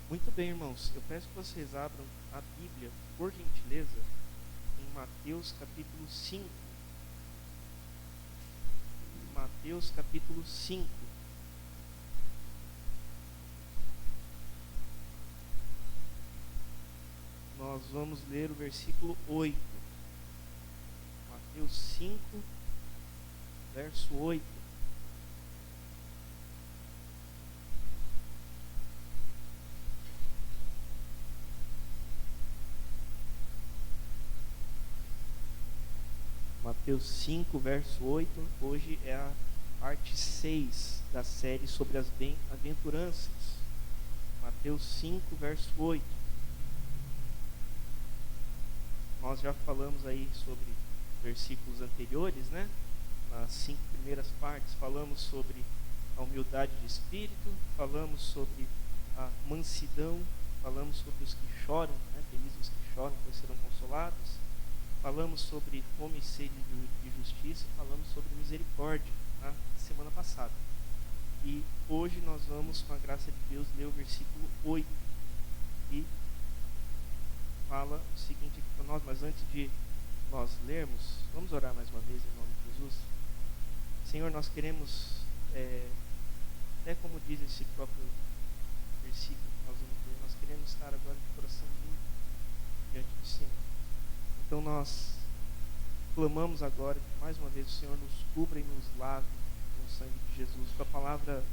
Muito bem, irmãos. Eu peço que vocês abram a Bíblia, por gentileza, em Mateus capítulo 5. Mateus capítulo 5. Nós vamos ler o versículo 8. Mateus 5, verso 8. Mateus 5, verso 8. Hoje é a parte 6 da série sobre as bem-aventuranças. Mateus 5, verso 8. Nós já falamos aí sobre versículos anteriores, né? Nas 5 primeiras partes, falamos sobre a humildade de espírito, falamos sobre a mansidão, falamos sobre os que choram, né? Felizes os que choram, pois serão consolados. Falamos sobre fome e sede de justiça, falamos sobre misericórdia na semana passada. E hoje nós vamos, com a graça de Deus, ler o versículo 8. E fala o seguinte aqui para nós, mas antes de nós lermos, vamos orar mais uma vez em nome de Jesus. Senhor, nós queremos, até como diz esse próprio versículo que nós vamos ler, nós queremos estar agora de coração limpo diante do Senhor. Então nós clamamos agora que mais uma vez o Senhor nos cubra e nos lave com o sangue de Jesus. Tua palavra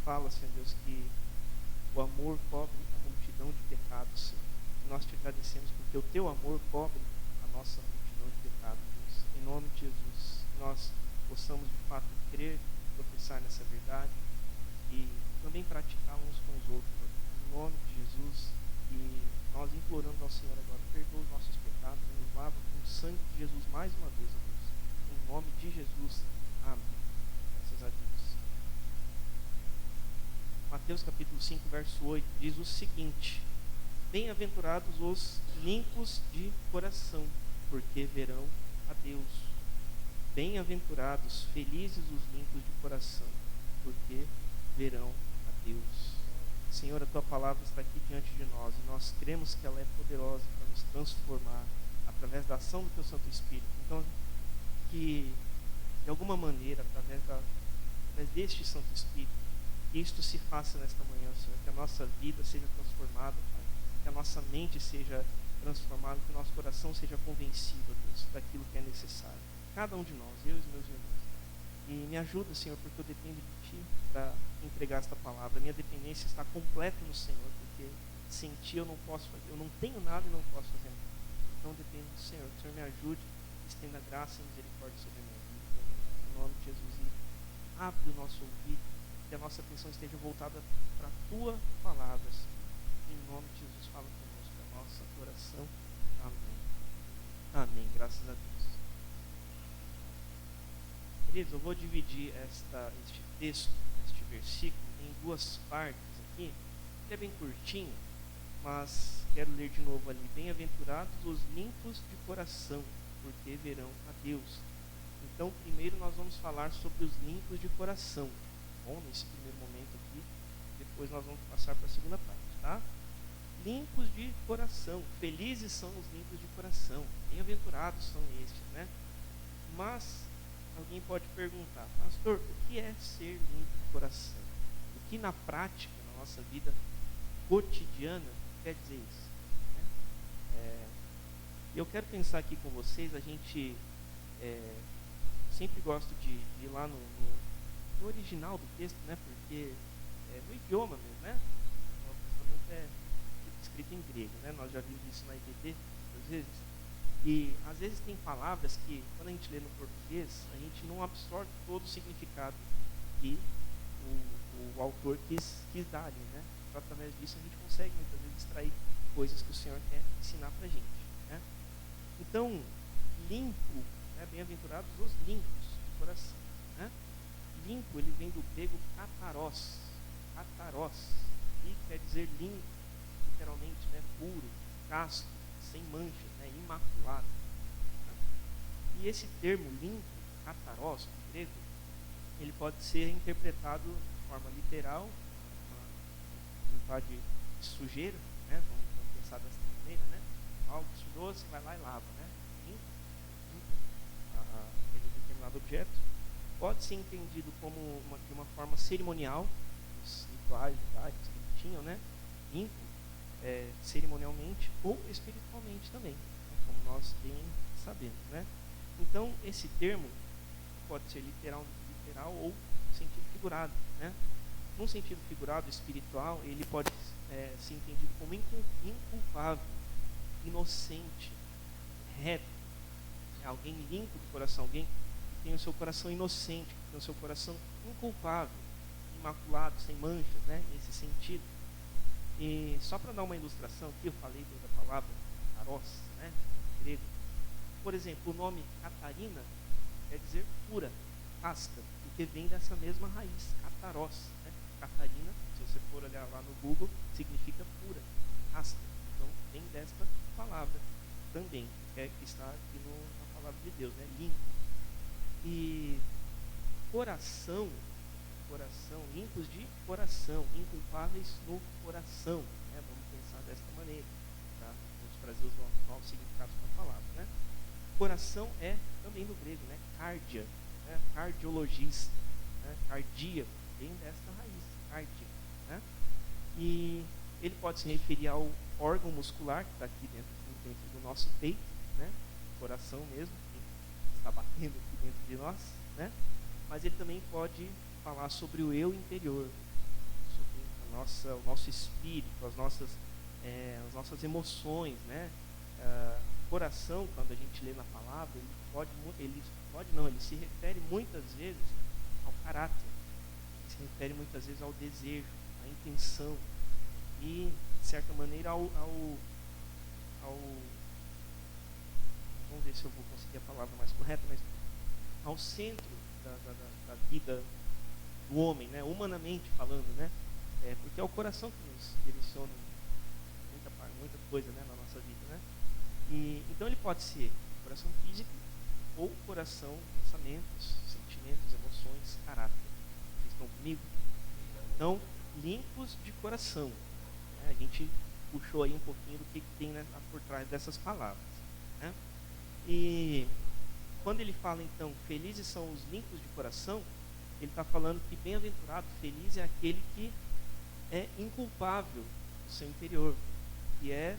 fala, Senhor Deus, que o amor cobre a multidão de pecados, Senhor. E nós te agradecemos porque o teu amor cobre a nossa multidão de pecados, Deus. Em nome de Jesus, nós possamos de fato crer, professar nessa verdade e também praticar uns com os outros. Em nome de Jesus, e nós imploramos ao Senhor agora, perdoa os nossos pecados e nos lava com o sangue de Jesus mais uma vez, ó Deus. Em nome de Jesus, amém. Graças a Deus. Mateus capítulo 5, verso 8, diz o seguinte: Bem-aventurados os limpos de coração, porque verão a Deus. Bem-aventurados, felizes os limpos de coração, porque verão a Deus. Senhor, a Tua palavra está aqui diante de nós e nós cremos que ela é poderosa para nos transformar através da ação do Teu Santo Espírito. Então, que de alguma maneira, através deste Santo Espírito, que isto se faça nesta manhã, Senhor, que a nossa vida seja transformada, Pai, que a nossa mente seja transformada, que o nosso coração seja convencido, Deus, daquilo que é necessário. Cada um de nós, eu e os meus irmãos. E me ajuda, Senhor, porque eu dependo de Ti para entregar esta palavra. Minha dependência está completa no Senhor, porque sem Ti eu não posso fazer, eu não tenho nada e não posso fazer nada. Então eu dependo do Senhor. Que o Senhor me ajude, estenda graça e misericórdia sobre a minha vida. Em nome de Jesus. E abre o nosso ouvido, que a nossa atenção esteja voltada para a Tua palavra, Senhor. Em nome de Jesus, fala conosco, a nossa oração. Amém. Amém. Graças a Deus. Queridos, eu vou dividir este texto, este versículo, em duas partes aqui. Ele é bem curtinho, mas quero ler de novo ali. Bem-aventurados os limpos de coração, porque verão a Deus. Então, primeiro nós vamos falar sobre os limpos de coração. Bom, nesse primeiro momento aqui, depois nós vamos passar para a segunda parte, tá? Limpos de coração, felizes são os limpos de coração, bem-aventurados são estes, né? Mas alguém pode perguntar, pastor, o que é ser limpo de coração? O que na prática, na nossa vida cotidiana, quer dizer isso? Né? Eu quero pensar aqui com vocês, a gente sempre gosto de ir lá no original do texto, né? Porque no idioma mesmo, né? O Novo Testamento é escrito em grego, né? Nós já vimos isso na IBD muitas vezes. E às vezes tem palavras que, quando a gente lê no português, a gente não absorve todo o significado que o autor quis dar ali, né? Então, através disso a gente consegue muitas vezes extrair coisas que o Senhor quer ensinar pra gente, né? Então, limpo, né? Bem-aventurados os limpos de coração, né? Limpo, ele vem do grego kataros, que quer dizer limpo, literalmente, né? Puro, casto, sem manchas, né? Imaculado, né? E esse termo limpo, kataros, no grego, ele pode ser interpretado de forma literal, uma vontade sujeira, né? Vamos pensar dessa maneira, né? Algo sujou, você vai lá e lava, né? Limpa aquele determinado objeto. Pode ser entendido como de uma forma cerimonial, os rituais judaicos que eles tinham, né? Limpo, cerimonialmente ou espiritualmente também, né? Como nós bem sabemos, né? Então, esse termo pode ser literal ou sentido figurado, né? Num sentido figurado, espiritual, ele pode ser entendido como inculpável, inocente, reto, alguém limpo de coração, alguém que tem o seu coração inocente, que tem o seu coração inculpável, imaculado, sem manchas, né? Nesse sentido. E só para dar uma ilustração aqui, eu falei da palavra kataros, né? Em grego. Por exemplo, o nome Catarina quer dizer pura, casta, porque vem dessa mesma raiz, kataros, né? Catarina, se você for olhar lá no Google, significa pura, casta. Então, vem desta palavra também, que está aqui na palavra de Deus, né? Limpo. E coração, limpos de coração, inculpáveis no coração, né? Vamos pensar desta maneira, tá? Vamos trazer os novos significados para a palavra, né? Coração é também no grego, né? Cardia, né? Cardiologista, né? Cardíaco, vem desta raiz, cardia, né? E ele pode se referir ao órgão muscular que está aqui dentro do nosso peito, né? Coração mesmo, que está batendo aqui dentro de nós, né? Mas ele também pode falar sobre o eu interior, sobre o nosso espírito, as nossas emoções, né? Coração, quando a gente lê na palavra, ele se refere muitas vezes ao caráter, se refere muitas vezes ao desejo, à intenção e, de certa maneira, ao vamos ver se eu vou conseguir a palavra mais correta, mas ao centro da vida do homem, né? Humanamente falando, né? Porque é o coração que nos direciona muita coisa, né? Na nossa vida, né? E então ele pode ser coração físico ou coração, pensamentos, sentimentos, emoções, caráter. Vocês estão comigo? Então, limpos de coração, né? A gente puxou aí um pouquinho do que tem, né, por trás dessas palavras, né? E quando ele fala então, felizes são os limpos de coração, ele está falando que bem-aventurado, feliz é aquele que é inculpável no seu interior, que é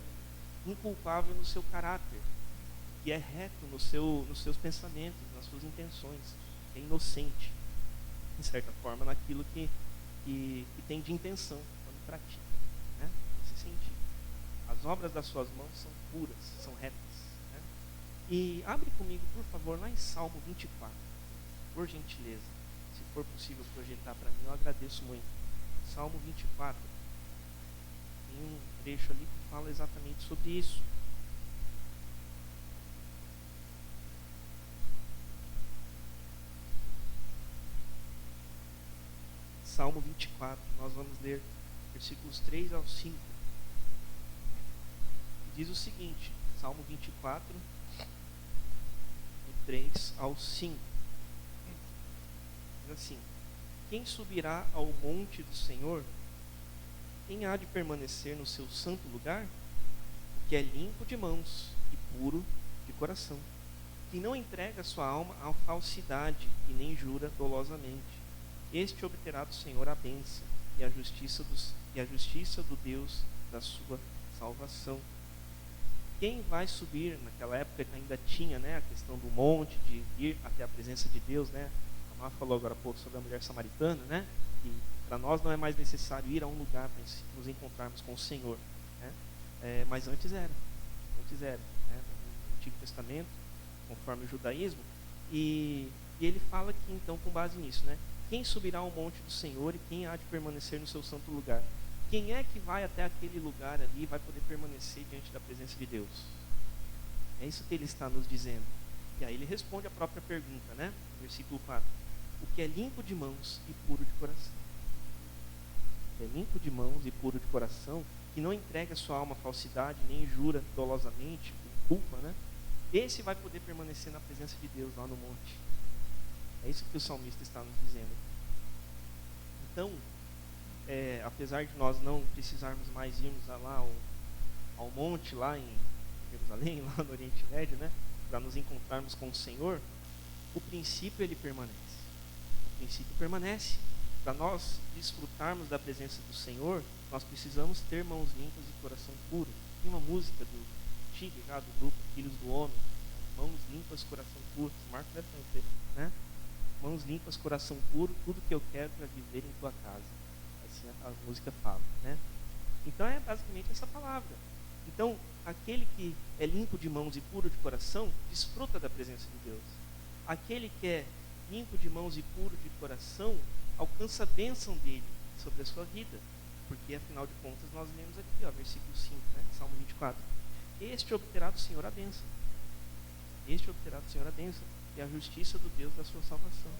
inculpável no seu caráter, que é reto nos seus pensamentos, nas suas intenções, é inocente, de certa forma, naquilo que tem de intenção quando pratica, né? Nesse sentido. As obras das suas mãos são puras, são retas, né? E abre comigo, por favor, lá em Salmo 24, por gentileza. Se for possível projetar para mim, eu agradeço muito. Salmo 24, tem um trecho ali que fala exatamente sobre isso. Salmo 24, nós vamos ler versículos 3 ao 5. Diz o seguinte, Salmo 24, do 3 ao 5. Diz assim: quem subirá ao monte do Senhor? Quem há de permanecer no seu santo lugar? O que é limpo de mãos e puro de coração, que não entrega sua alma à falsidade e nem jura dolosamente. Este obterá do Senhor a bênção e a justiça do Deus da sua salvação. Quem vai subir? Naquela época ainda tinha, né, a questão do monte, de ir até a presença de Deus, né? A Má falou agora há pouco sobre a mulher samaritana, né? E para nós não é mais necessário ir a um lugar para nos encontrarmos com o Senhor, né? Mas antes era, né? No Antigo Testamento, conforme o judaísmo, e ele fala que então, com base nisso, né? Quem subirá ao monte do Senhor e quem há de permanecer no seu santo lugar? Quem é que vai até aquele lugar ali e vai poder permanecer diante da presença de Deus? É isso que ele está nos dizendo. E aí ele responde a própria pergunta, né? No versículo 4. O que é limpo de mãos e puro de coração. O que é limpo de mãos e puro de coração, que não entrega sua alma à falsidade, nem jura dolosamente, com culpa, né? Esse vai poder permanecer na presença de Deus lá no monte. É isso que o salmista está nos dizendo. Então, apesar de nós não precisarmos mais irmos lá ao monte, lá em Jerusalém, lá no Oriente Médio, né, para nos encontrarmos com o Senhor, o princípio ele permanece. O princípio permanece. Para nós desfrutarmos da presença do Senhor, nós precisamos ter mãos limpas e coração puro. Tem uma música do Tigre, do grupo Filhos do Homem, mãos limpas, coração puro. O Marco deve conhecer, né? Mãos limpas, coração puro, tudo que eu quero para viver em tua casa. Assim a música fala, né? Então é basicamente essa palavra. Então, aquele que é limpo de mãos e puro de coração, desfruta da presença de Deus. Aquele que é limpo de mãos e puro de coração, alcança a bênção dele sobre a sua vida. Porque, afinal de contas, nós lemos aqui, versículo 5, né? Salmo 24. Este obterá do Senhor a bênção. Este obterá do Senhor a bênção e a justiça do Deus da sua salvação.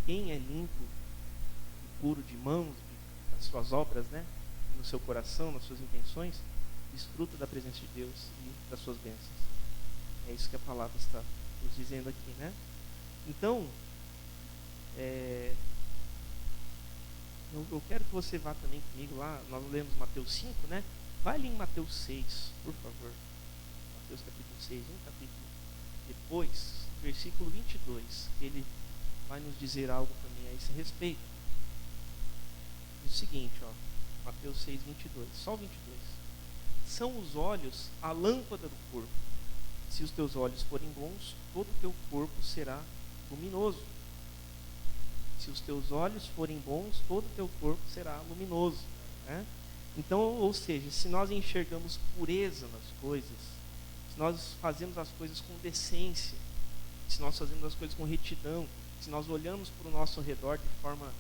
Quem é limpo e puro de mãos, das suas obras, né? No seu coração, nas suas intenções, desfruta da presença de Deus e das suas bênçãos. É isso que a palavra está nos dizendo aqui, né? Então, eu quero que você vá também comigo lá. Nós lemos Mateus 5, né? Vai ali em Mateus 6, por favor. Mateus capítulo 6, um capítulo depois, versículo 22, ele vai nos dizer algo também a esse respeito. Diz o seguinte, Mateus 6, 22, só o 22. São os olhos a lâmpada do corpo. Se os teus olhos forem bons, todo o teu corpo será luminoso. Se os teus olhos forem bons, todo o teu corpo será luminoso, né? Então, ou seja, se nós enxergamos pureza nas coisas, se nós fazemos as coisas com decência, se nós fazemos as coisas com retidão, se nós olhamos para o nosso redor de forma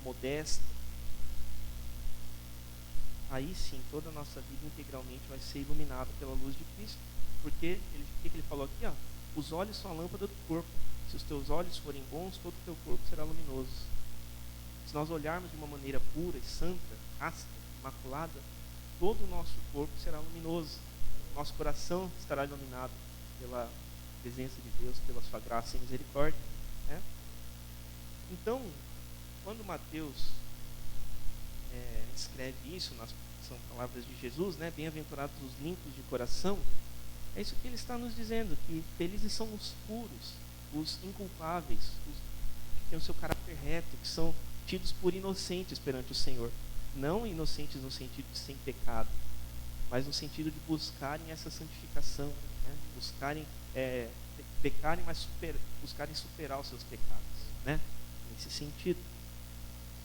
modesta, aí sim, toda a nossa vida integralmente vai ser iluminada pela luz de Cristo. Porque, o que ele falou aqui? Os olhos são a lâmpada do corpo. Se os teus olhos forem bons, todo o teu corpo será luminoso. Se nós olharmos de uma maneira pura e santa, casta, imaculada, todo o nosso corpo será luminoso. Nosso coração estará iluminado pela presença de Deus, pela sua graça e misericórdia, né? Então, quando Mateus escreve isso, são palavras de Jesus, né? Bem-aventurados os limpos de coração, é isso que ele está nos dizendo, que felizes são os puros, os inculpáveis, os que têm o seu caráter reto, que são tidos por inocentes perante o Senhor. Não inocentes no sentido de sem pecado, mas no sentido de buscarem essa santificação, né? Buscarem pecarem, mas buscarem superar os seus pecados, né? Nesse sentido.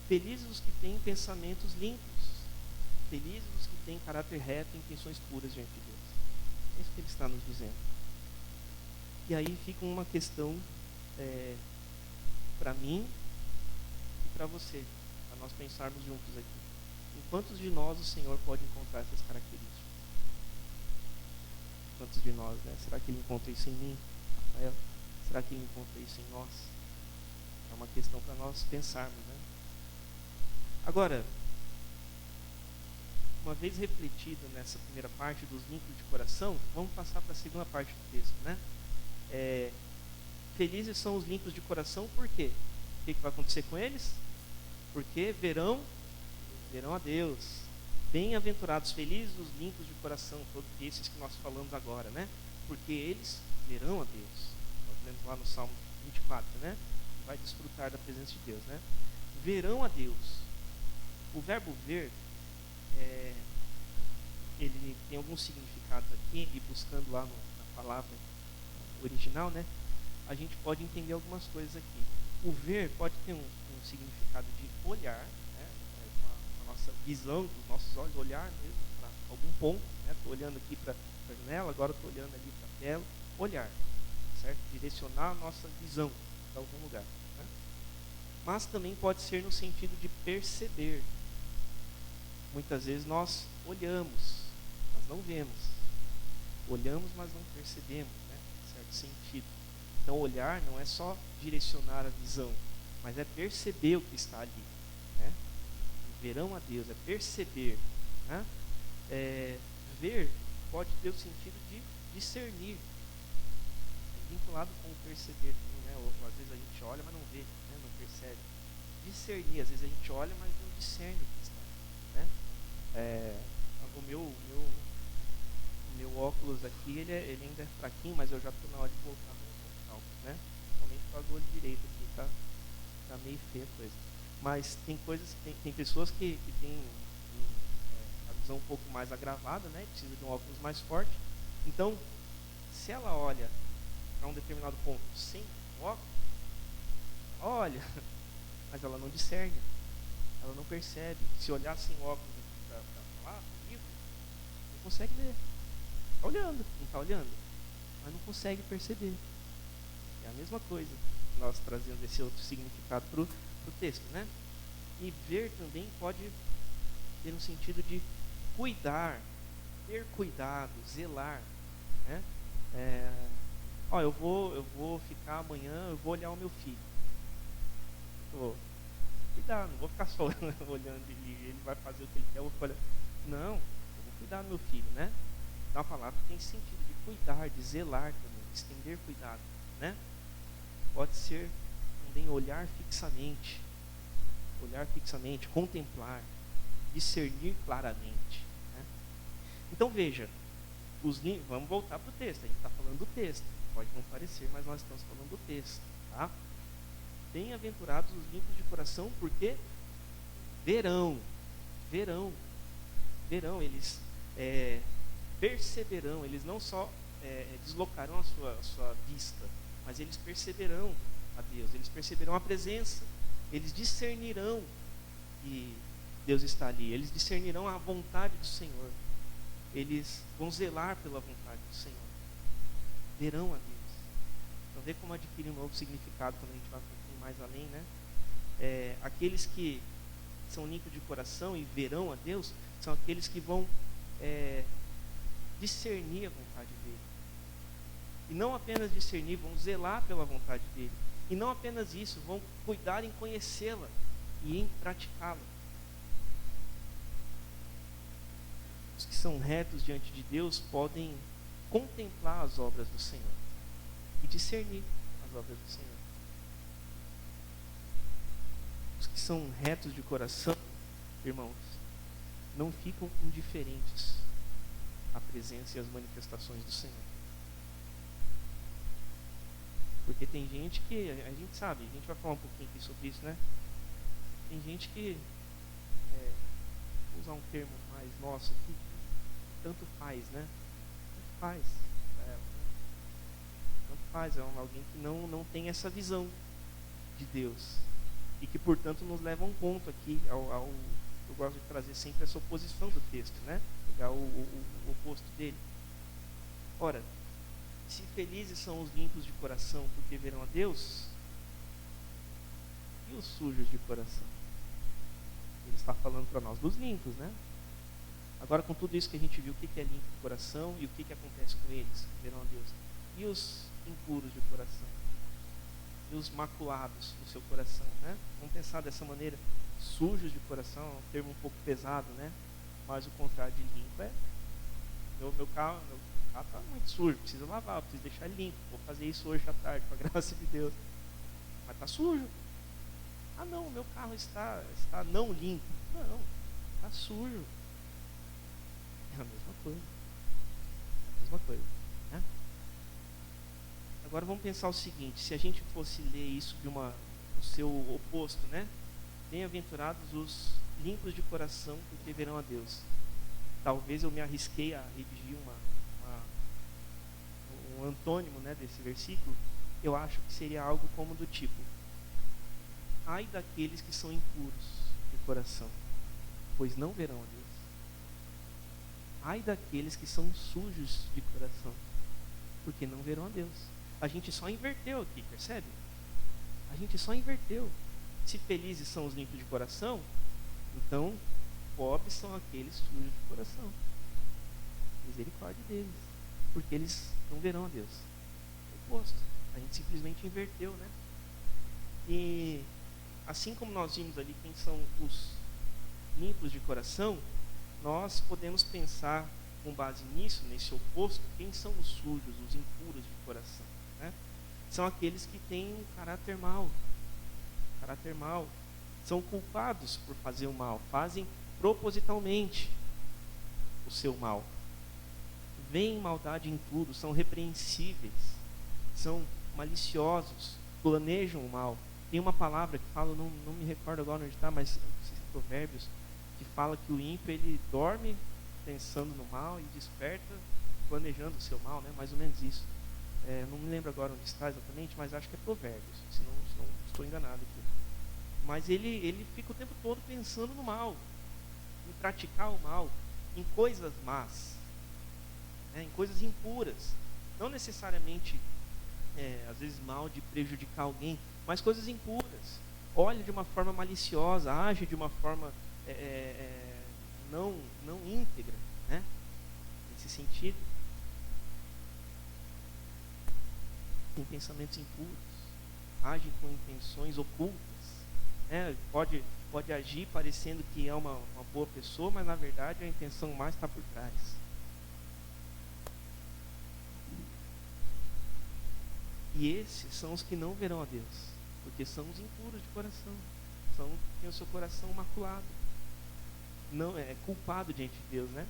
Felizes os que têm pensamentos limpos, felizes os que têm caráter reto e intenções puras diante de Deus. É isso que ele está nos dizendo. E aí fica uma questão para mim e para você, para nós pensarmos juntos aqui. Em quantos de nós o Senhor pode encontrar essas características? Quantos de nós, né? Será que ele encontra isso em mim, Rafael? Será que ele encontra isso em nós? É uma questão para nós pensarmos, né? Agora, uma vez refletido nessa primeira parte dos limpos de coração, vamos passar para a segunda parte do texto, né? Felizes são os limpos de coração, por quê? O que vai acontecer com eles? Porque verão a Deus. Bem-aventurados, felizes os limpos de coração, todos esses que nós falamos agora, né? Porque eles verão a Deus. Nós lemos lá no Salmo 24, né? Vai desfrutar da presença de Deus, né? Verão a Deus. O verbo ver, ele tem alguns significados aqui, e buscando lá na palavra original, né? A gente pode entender algumas coisas aqui. O ver pode ter um significado de olhar, né? Com a nossa visão dos nossos olhos, olhar mesmo para algum ponto, né? Estou olhando aqui para a janela, agora estou olhando ali para a tela, olhar, certo? Direcionar a nossa visão para algum lugar, né? Mas também pode ser no sentido de perceber. Muitas vezes nós olhamos, mas não vemos. Olhamos, mas não percebemos, né? Em certo sentido. Então, olhar não é só direcionar a visão, mas é perceber o que está ali, né? Verão a Deus, é perceber, né? Ver pode ter o sentido de discernir, é vinculado com o perceber também, né? Ou às vezes a gente olha, mas não vê, né? Não percebe. Discernir, às vezes a gente olha, mas não discerne o que está, né? O meu óculos aqui, ele ainda é fraquinho, mas eu já estou na hora de voltar no oftalmo, né? Principalmente com o olho direito aqui, tá meio feia a coisa. Mas tem coisas, tem pessoas que têm a visão um pouco mais agravada, né? Precisa de um óculos mais forte. Então, se ela olha para um determinado ponto sem óculos, olha, mas ela não discerne, ela não percebe. Se olhar sem óculos aqui para falar, no livro, não consegue ler. Está olhando, não está olhando, mas não consegue perceber. É a mesma coisa, nós trazendo esse outro significado para o texto, né? E ver também pode ter um sentido de cuidar, ter cuidado, zelar, né? Eu vou ficar amanhã, eu vou olhar o meu filho. Cuidar, não vou ficar só olhando ele vai fazer o que ele quer, eu vou olhar. Não, eu vou cuidar do meu filho, né? Então a palavra tem sentido de cuidar, de zelar também, de estender cuidado, né? Pode ser também olhar fixamente, contemplar, discernir claramente, né? Então veja, vamos voltar para o texto, a gente está falando do texto, pode não parecer, mas nós estamos falando do texto, tá? Bem-aventurados os limpos de coração, porque verão, eles perceberão, eles não só deslocarão a sua vista, mas eles perceberão a Deus, eles perceberão a presença, eles discernirão que Deus está ali, eles discernirão a vontade do Senhor, eles vão zelar pela vontade do Senhor, verão a Deus. Então vê como adquire um novo significado quando a gente vai um pouquinho mais além, né? Aqueles que são limpos de coração e verão a Deus, são aqueles que vão discernir a vontade dele. E não apenas discernir, vão zelar pela vontade dele. E não apenas isso, vão cuidar em conhecê-la e em praticá-la. Os que são retos diante de Deus podem contemplar as obras do Senhor e discernir as obras do Senhor. Os que são retos de coração, irmãos, não ficam indiferentes à presença e às manifestações do Senhor. Porque tem gente que, a gente sabe, a gente vai falar um pouquinho aqui sobre isso, né? Tem gente que, vou usar um termo mais nosso aqui, tanto faz, né? Tanto faz. Tanto faz, é alguém que não tem essa visão de Deus. E que, portanto, nos leva a um ponto aqui, eu gosto de trazer sempre essa oposição do texto, né? Pegar o oposto dele. Ora, se felizes são os limpos de coração, porque verão a Deus, e os sujos de coração? Ele está falando para nós dos limpos, né? Agora, com tudo isso que a gente viu, o que é limpo de coração e o que acontece com eles, verão a Deus? E os impuros de coração? E os maculados do seu coração, né? Vamos pensar dessa maneira. Sujos de coração é um termo um pouco pesado, né? Mas o contrário de limpo é meu carro está muito sujo, precisa lavar, preciso deixar ele limpo, vou fazer isso hoje à tarde, com a graça de Deus, mas está sujo. Ah não, o meu carro está não limpo. Não, está sujo. É a mesma coisa, né? Agora vamos pensar o seguinte, se a gente fosse ler isso no seu oposto, né? Bem-aventurados os limpos de coração, porque verão a Deus. Talvez eu me arrisquei a redigir um antônimo, né, desse versículo. Eu acho que seria algo como do tipo: ai daqueles que são impuros de coração, pois não verão a Deus. Ai daqueles que são sujos de coração, porque não verão a Deus. A gente só inverteu aqui, percebe? A gente só inverteu. Se felizes são os limpos de coração, então pobres são aqueles sujos de coração. Misericórdia deles, porque eles não verão a Deus. O oposto. A gente simplesmente inverteu, né? E assim como nós vimos ali quem são os limpos de coração, nós podemos pensar com base nisso, nesse oposto, quem são os sujos, os impuros de coração, né? São aqueles que têm um caráter mau, são culpados por fazer o mal, fazem propositalmente o seu mal. Veem maldade em tudo, são repreensíveis, são maliciosos, planejam o mal. Tem uma palavra que fala, não me recordo agora onde está, mas não sei se é Provérbios, que fala que o ímpio ele dorme pensando no mal e desperta planejando o seu mal, né? Mais ou menos isso. Não me lembro agora onde está exatamente, mas acho que é Provérbios, se não estou enganado aqui. Mas ele fica o tempo todo pensando no mal, em praticar o mal, em coisas más, né? Em coisas impuras. Não necessariamente, às vezes, mal de prejudicar alguém, mas coisas impuras. Olha de uma forma maliciosa, age de uma forma não íntegra, né? Nesse sentido. Tem pensamentos impuros, age com intenções ocultas, né? Pode agir parecendo que é uma boa pessoa, mas na verdade a intenção mais está por trás. E esses são os que não verão a Deus, porque são os impuros de coração, são os que têm o seu coração maculado, não é culpado diante de Deus, né?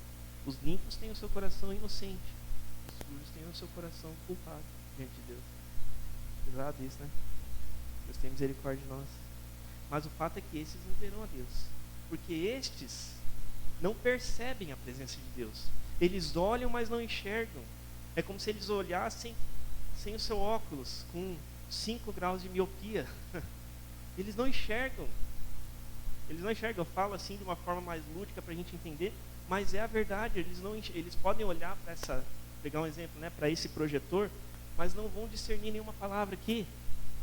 Os limpos têm o seu coração inocente, os sujos têm o seu coração culpado diante de Deus. Pesado isso, né? Deus tem misericórdia de nós. Mas o fato é que esses não verão a Deus, porque estes não percebem a presença de Deus. Eles olham, mas não enxergam. É como se eles olhassem sem o seu óculos, com 5 graus de miopia. Eles não enxergam. Eles não enxergam. Eu falo assim de uma forma mais lúdica para a gente entender, mas é a verdade. Eles podem olhar para pegar um exemplo, né, para esse projetor, mas não vão discernir nenhuma palavra aqui.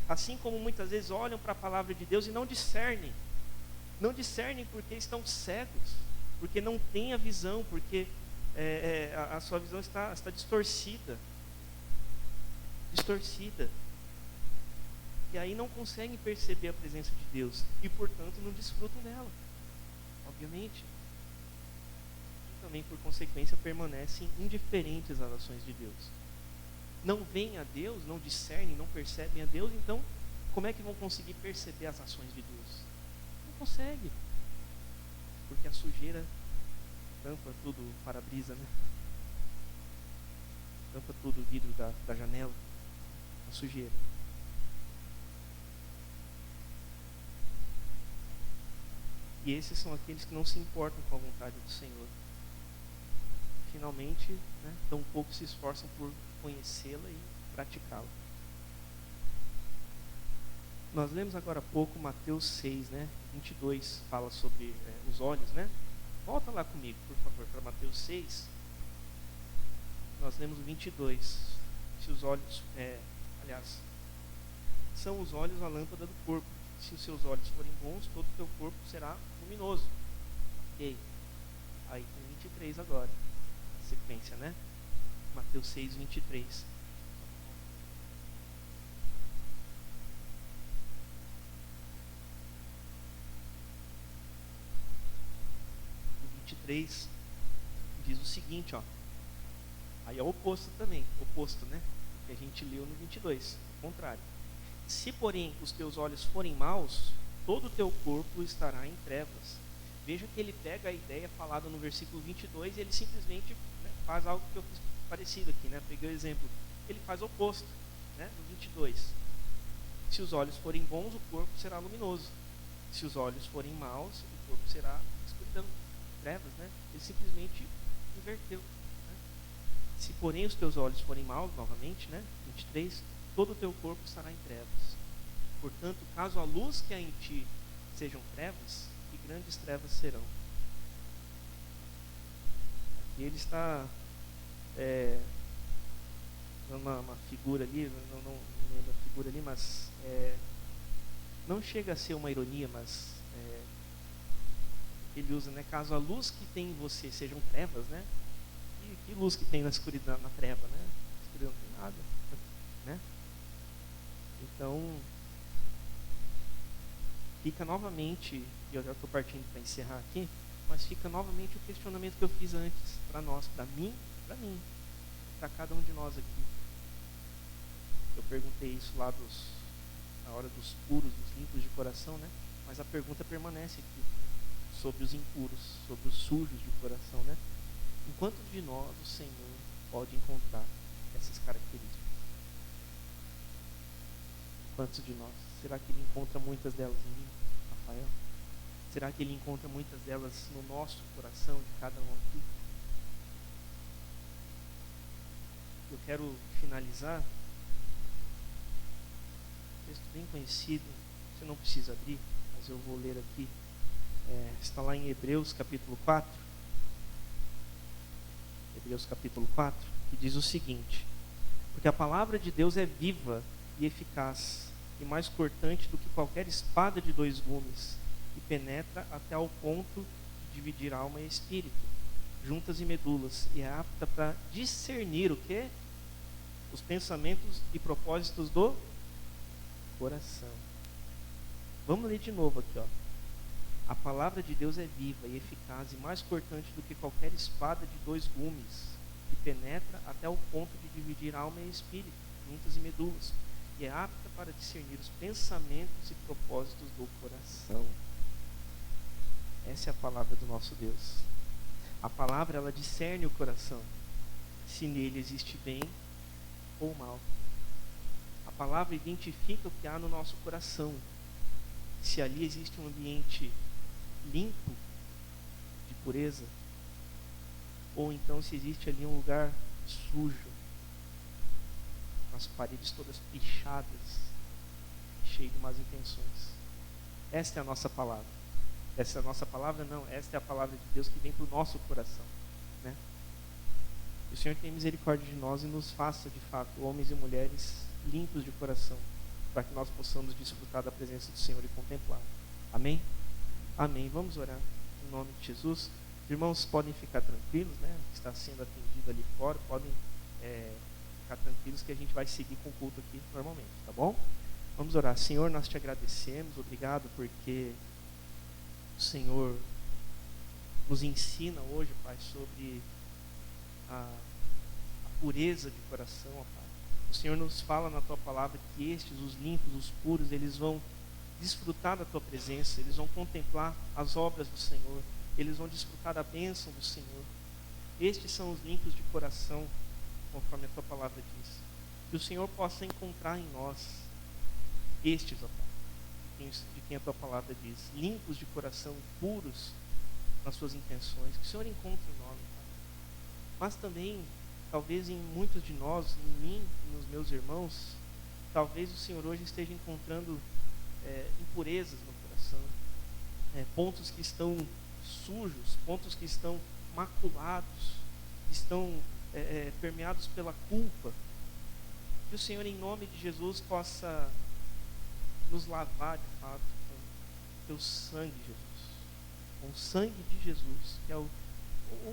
Assim como muitas vezes olham para a palavra de Deus e não discernem. Não discernem porque estão cegos, porque não têm a visão, porque a sua visão está distorcida. E aí não conseguem perceber a presença de Deus e, portanto, não desfrutam dela, obviamente. E também, por consequência, permanecem indiferentes às ações de Deus. Não veem a Deus, não discernem, não percebem a Deus, então como é que vão conseguir perceber as ações de Deus? Não consegue, porque a sujeira tampa tudo o para-brisa, né? Tampa tudo o vidro da janela, a sujeira. E esses são aqueles que não se importam com a vontade do Senhor. Finalmente, né, tão pouco se esforçam por conhecê-la e praticá-la. Nós lemos agora há pouco Mateus 6, né, 22, fala sobre os olhos, né? Volta lá comigo, por favor, para Mateus 6. Nós lemos o 22. Se os olhos, são os olhos a lâmpada do corpo. Se os seus olhos forem bons, todo o teu corpo será luminoso. Ok. Aí tem 23 agora. A sequência, né? Mateus 6, 23. O 23 diz o seguinte, ó. Aí é o oposto também. Oposto, né? Que a gente leu no 22. O contrário. Se, porém, os teus olhos forem maus, todo o teu corpo estará em trevas. Veja que ele pega a ideia falada no versículo 22 e ele simplesmente, né, faz algo que eu fiz parecido aqui, né? Peguei o exemplo. Ele faz o oposto, né? No 22. Se os olhos forem bons, o corpo será luminoso. Se os olhos forem maus, o corpo será escuridão, trevas, né? Ele simplesmente inverteu. Né? Se, porém, os teus olhos forem maus, novamente, né? 23, todo o teu corpo estará em trevas. Portanto, caso a luz que há em ti sejam trevas, que grandes trevas serão. E ele está uma figura ali, não lembro a figura ali, mas não chega a ser uma ironia, mas ele usa, né? Caso a luz que tem em você sejam trevas, né? E que luz que tem na escuridão, na treva, né? Na escuridão não tem nada, né? Então, fica novamente, e eu já estou partindo para encerrar aqui, mas fica novamente o questionamento que eu fiz antes, para nós, para mim, para cada um de nós aqui. Eu perguntei isso lá na hora dos puros, dos limpos de coração, né? Mas a pergunta permanece aqui, sobre os impuros, sobre os sujos de coração, né? Em quantos de nós o Senhor pode encontrar essas características? Quantos de nós? Será que Ele encontra muitas delas em mim, Rafael? Será que Ele encontra muitas delas no nosso coração, de cada um aqui? Eu quero finalizar. Um texto bem conhecido, você não precisa abrir, mas eu vou ler aqui. Está lá em Hebreus capítulo 4. Hebreus capítulo 4, que diz o seguinte: porque a palavra de Deus é viva e eficaz, e mais cortante do que qualquer espada de dois gumes, e penetra até ao ponto de dividir alma e espírito, juntas e medulas, e é apta para discernir o quê? Os pensamentos e propósitos do coração. Vamos ler de novo aqui, ó. A palavra de Deus é viva e eficaz e mais cortante do que qualquer espada de dois gumes, e penetra até o ponto de dividir alma e espírito, juntas e medulas, e é apta para discernir os pensamentos e propósitos do coração. Essa é a palavra do nosso Deus. A palavra, ela discerne o coração, se nele existe bem ou mal. A palavra identifica o que há no nosso coração, se ali existe um ambiente limpo, de pureza, ou então se existe ali um lugar sujo, com as paredes todas pichadas, cheio de más intenções. Esta é a nossa palavra. Essa é a nossa palavra? Não, esta é a palavra de Deus que vem para o nosso coração, né? Que o Senhor tenha misericórdia de nós e nos faça, de fato, homens e mulheres limpos de coração, para que nós possamos desfrutar da presença do Senhor e contemplar. Amém? Amém. Vamos orar em nome de Jesus. Os irmãos podem ficar tranquilos, né? Está sendo atendido ali fora, podem ficar tranquilos que a gente vai seguir com o culto aqui normalmente, tá bom? Vamos orar. Senhor, nós te agradecemos, obrigado porque o Senhor nos ensina hoje, Pai, sobre a pureza de coração, ó Pai. O Senhor nos fala na Tua palavra que estes, os limpos, os puros, eles vão desfrutar da Tua presença, eles vão contemplar as obras do Senhor, eles vão desfrutar da bênção do Senhor. Estes são os limpos de coração, conforme a Tua palavra diz. Que o Senhor possa encontrar em nós estes, ó Pai, de quem a Tua palavra diz, limpos de coração, puros nas suas intenções. Que o Senhor encontre em nós, Pai. Mas também, talvez em muitos de nós, em mim e nos meus irmãos, talvez o Senhor hoje esteja encontrando impurezas no coração, pontos que estão sujos, pontos que estão maculados, que estão permeados pela culpa. Que o Senhor, em nome de Jesus, possa nos lavar de fato com Teu sangue, Jesus, com o sangue de Jesus, que é o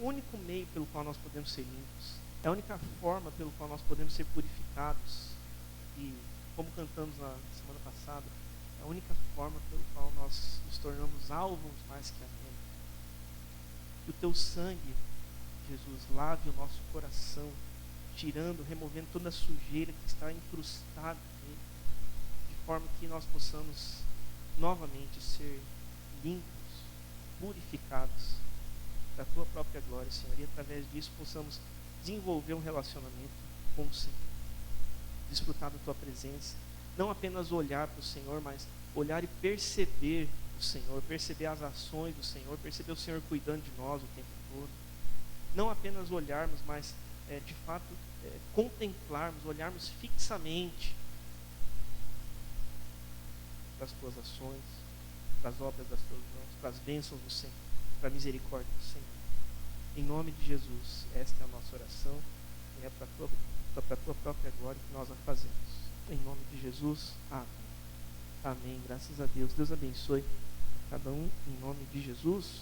único meio pelo qual nós podemos ser limpos, é a única forma pelo qual nós podemos ser purificados, e como cantamos na semana passada, é a única forma pelo qual nós nos tornamos alvos mais que a nele. Que o Teu sangue, Jesus, lave o nosso coração, tirando, removendo toda a sujeira que está incrustada nele, de forma que nós possamos novamente ser limpos, purificados para a Tua própria glória, Senhor, e através disso possamos desenvolver um relacionamento com o Senhor, desfrutar da Tua presença, não apenas olhar para o Senhor, mas olhar e perceber o Senhor, perceber as ações do Senhor, perceber o Senhor cuidando de nós o tempo todo, não apenas olharmos, mas de fato contemplarmos, olharmos fixamente para as Tuas ações, para as obras das Tuas mãos, para as bênçãos do Senhor, para a misericórdia do Senhor. Em nome de Jesus, esta é a nossa oração, e é para a Tua própria glória que nós a fazemos. Em nome de Jesus, amém. Amém, graças a Deus. Deus abençoe a cada um, em nome de Jesus.